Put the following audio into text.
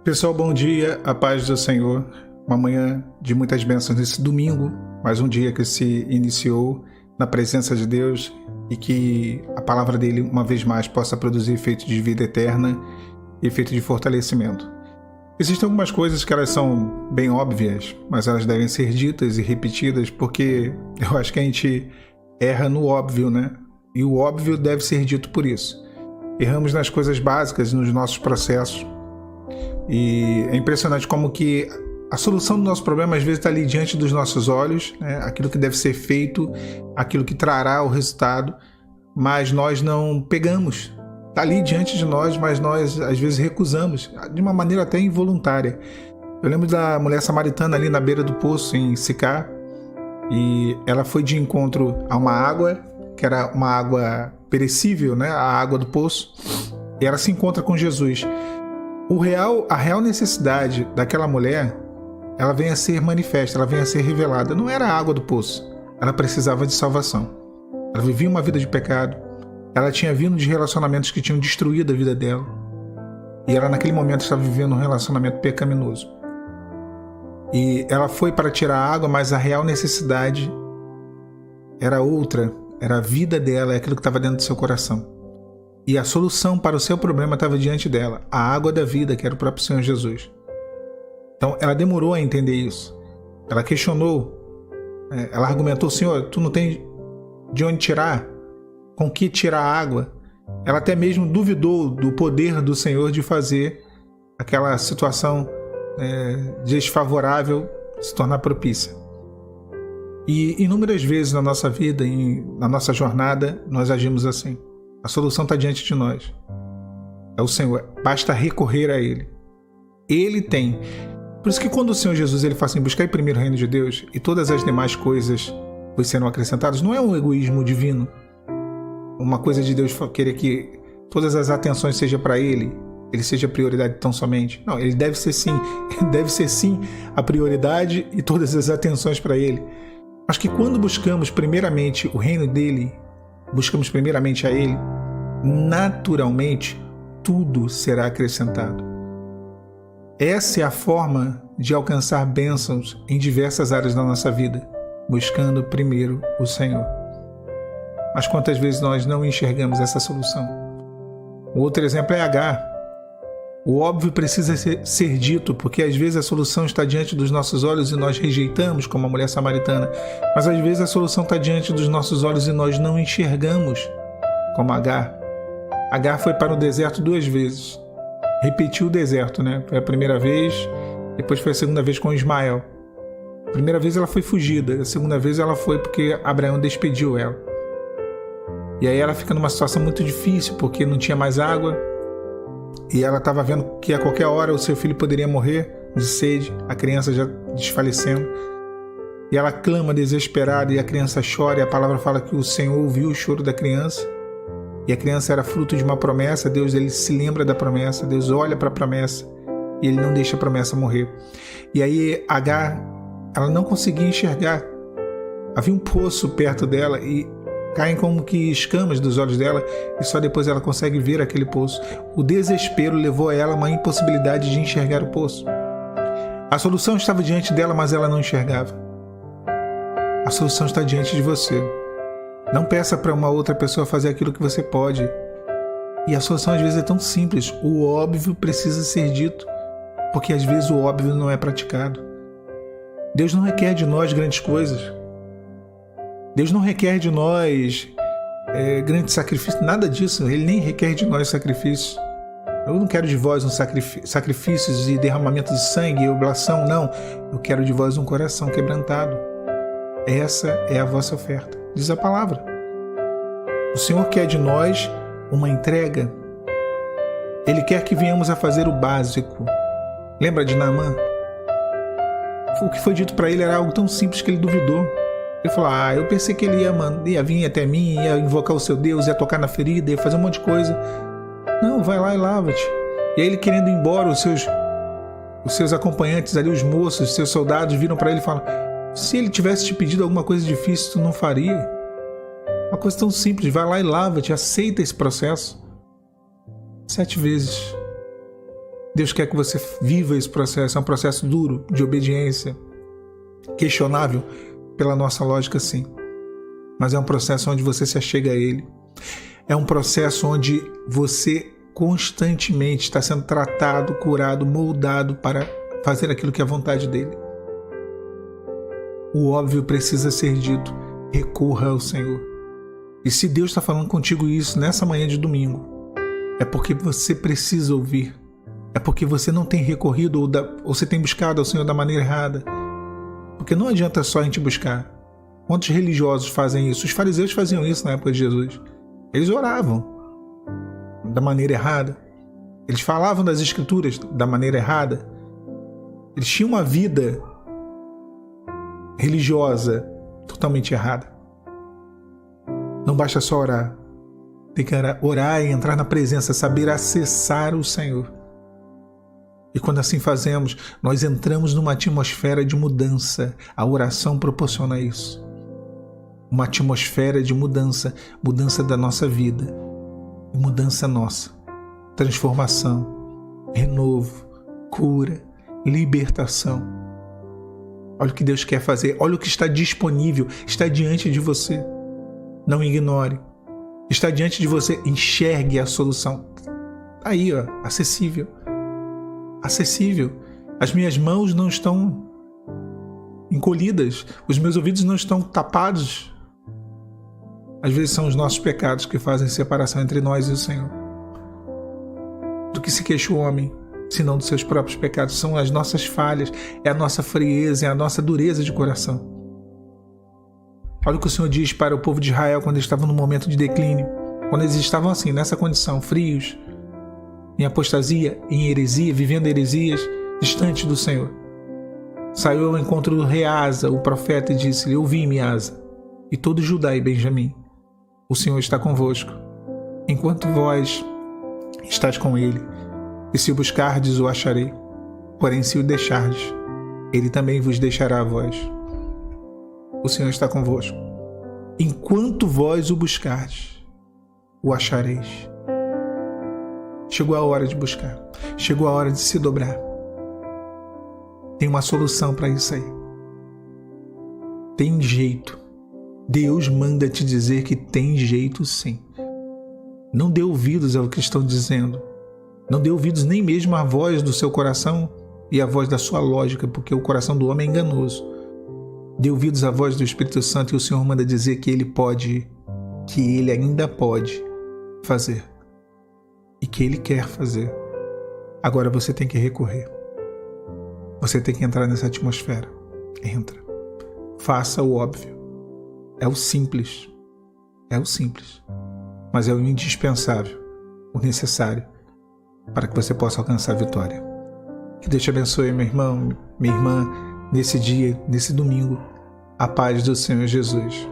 Pessoal, bom dia, a paz do Senhor. Uma manhã de muitas bênçãos nesse domingo, mais um dia que se iniciou na presença de Deus e que a palavra dele, uma vez mais, possa produzir efeito de vida eterna e efeito de fortalecimento. Existem algumas coisas que elas são bem óbvias, mas elas devem ser ditas e repetidas porque eu acho que a gente erra no óbvio, né? E o óbvio deve ser dito por isso. Erramos nas coisas básicas, nos nossos processos. E é impressionante como que a solução do nosso problema às vezes está ali diante dos nossos olhos, né? Aquilo que deve ser feito, aquilo que trará o resultado, mas nós não pegamos. Está ali diante de nós, mas nós às vezes recusamos, de uma maneira até involuntária. Eu lembro da mulher samaritana ali na beira do poço em Sicar, e ela foi de encontro a uma água, que era uma água perecível, né? A água do poço, e ela se encontra com Jesus. A real necessidade daquela mulher, ela vem a ser manifesta, ela vem a ser revelada. Não era a água do poço, ela precisava de salvação. Ela vivia uma vida de pecado, ela tinha vindo de relacionamentos que tinham destruído a vida dela. E ela naquele momento estava vivendo um relacionamento pecaminoso. E ela foi para tirar a água, mas a real necessidade era outra, era a vida dela, é aquilo que estava dentro do seu coração. E a solução para o seu problema estava diante dela, a água da vida, que era o próprio Senhor Jesus. Então ela demorou a entender isso. Ela questionou, ela argumentou: Senhor, tu não tem de onde tirar? Com que tirar a água? Ela até mesmo duvidou do poder do Senhor de fazer aquela situação desfavorável se tornar propícia. E inúmeras vezes na nossa vida, na nossa jornada, nós agimos assim. A solução está diante de nós. É o Senhor. Basta recorrer a Ele. Ele tem. Por isso que quando o Senhor Jesus ele fala assim: buscar primeiro o reino de Deus e todas as demais coisas vos serão acrescentadas, não é um egoísmo divino. Uma coisa de Deus querer que todas as atenções sejam para Ele seja prioridade tão somente. Não, Ele deve ser sim. Ele deve ser sim a prioridade e todas as atenções para Ele. Mas que quando buscamos primeiramente o reino dEle, buscamos primeiramente a Ele, naturalmente tudo será acrescentado. Essa é a forma de alcançar bênçãos em diversas áreas da nossa vida, buscando primeiro o Senhor. Mas quantas vezes nós não enxergamos essa solução? O outro exemplo é Agar. O óbvio precisa ser dito, porque às vezes a solução está diante dos nossos olhos e nós rejeitamos, como a mulher samaritana, mas às vezes a solução está diante dos nossos olhos e nós não enxergamos, como Agar. Agar foi para o deserto 2 vezes, repetiu o deserto, né? Foi a primeira vez, depois foi a segunda vez com Ismael. A primeira vez ela foi fugida, a segunda vez ela foi porque Abraão despediu ela. E aí ela fica numa situação muito difícil, porque não tinha mais água, e ela estava vendo que a qualquer hora o seu filho poderia morrer de sede, a criança já desfalecendo. E ela clama desesperada e a criança chora, e a palavra fala que o Senhor ouviu o choro da criança. E a criança era fruto de uma promessa. Deus ele se lembra da promessa, Deus olha para a promessa e ele não deixa a promessa morrer. E aí Agar, ela não conseguia enxergar. Havia um poço perto dela e caem como que escamas dos olhos dela e só depois ela consegue ver aquele poço. O desespero levou a ela uma impossibilidade de enxergar o poço. A solução estava diante dela, mas ela não enxergava. A solução está diante de você. Não peça para uma outra pessoa fazer aquilo que você pode. E a solução às vezes é tão simples. O óbvio precisa ser dito, porque às vezes o óbvio não é praticado. Deus não requer de nós grandes coisas. Deus não requer de nós grandes sacrifícios, nada disso. Ele nem requer de nós sacrifícios. Eu não quero de vós sacrifícios e derramamento de sangue e oblação, não. Eu quero de vós um coração quebrantado. Essa é a vossa oferta, diz a palavra. O Senhor quer de nós uma entrega. Ele quer que venhamos a fazer o básico. Lembra de Naamã? O que foi dito para ele era algo tão simples que ele duvidou. Ele falou: eu pensei que ele ia vir até mim, ia invocar o seu Deus, ia tocar na ferida, ia fazer um monte de coisa. Não, vai lá e lava-te. E aí ele querendo ir embora, os seus acompanhantes ali, os moços, os seus soldados viram para ele e falaram: se ele tivesse te pedido alguma coisa difícil, tu não faria? Uma coisa tão simples, vai lá e lava-te, aceita esse processo. 7 vezes. Deus quer que você viva esse processo. É um processo duro, de obediência, questionável pela nossa lógica, sim. Mas é um processo onde você se achega a Ele. É um processo onde você constantemente está sendo tratado, curado, moldado para fazer aquilo que é a vontade dEle. O óbvio precisa ser dito. Recorra ao Senhor. E se Deus está falando contigo isso nessa manhã de domingo, é porque você precisa ouvir. É porque você não tem recorrido ou você tem buscado ao Senhor da maneira errada. Porque não adianta só a gente buscar. Quantos religiosos fazem isso? Os fariseus faziam isso na época de Jesus. Eles oravam da maneira errada. Eles falavam das Escrituras da maneira errada. Eles tinham uma vida religiosa totalmente errada. Não basta só orar. Tem que orar e entrar na presença, saber acessar o Senhor. E quando assim fazemos, nós entramos numa atmosfera de mudança. A oração proporciona isso. Uma atmosfera de mudança, mudança da nossa vida, mudança nossa, transformação, renovo, cura, libertação. Olha o que Deus quer fazer, olha o que está disponível, está diante de você. Não ignore. Está diante de você, enxergue a solução. Aí, ó, acessível. Acessível. As minhas mãos não estão encolhidas, os meus ouvidos não estão tapados. Às vezes são os nossos pecados que fazem separação entre nós e o Senhor. Do que se queixa o homem, senão dos seus próprios pecados? São as nossas falhas, é a nossa frieza, é a nossa dureza de coração. Olha o que o Senhor diz para o povo de Israel quando eles estavam no momento de declínio. Quando eles estavam assim, nessa condição, frios, em apostasia, em heresia, vivendo heresias, distantes do Senhor. Saiu ao encontro do rei Asa, o profeta, e disse-lhe: ouvi-me, Asa, e todo Judá e Benjamim. O Senhor está convosco, enquanto vós estáis com ele. E se o buscardes, o acharei. Porém, se o deixardes, ele também vos deixará a vós. O Senhor está convosco. Enquanto vós o buscardes, o achareis. Chegou a hora de buscar. Chegou a hora de se dobrar. Tem uma solução para isso aí. Tem jeito. Deus manda te dizer que tem jeito, sim. Não dê ouvidos ao que estão dizendo. Não dê ouvidos nem mesmo à voz do seu coração e à voz da sua lógica, porque o coração do homem é enganoso. Dê ouvidos à voz do Espírito Santo, e o Senhor manda dizer que Ele pode, que Ele ainda pode fazer e que Ele quer fazer. Agora você tem que recorrer. Você tem que entrar nessa atmosfera. Entra. Faça o óbvio. É o simples. É o simples. Mas é o indispensável, o necessário, para que você possa alcançar a vitória. Que Deus te abençoe, meu irmão, minha irmã, nesse dia, nesse domingo. A paz do Senhor Jesus.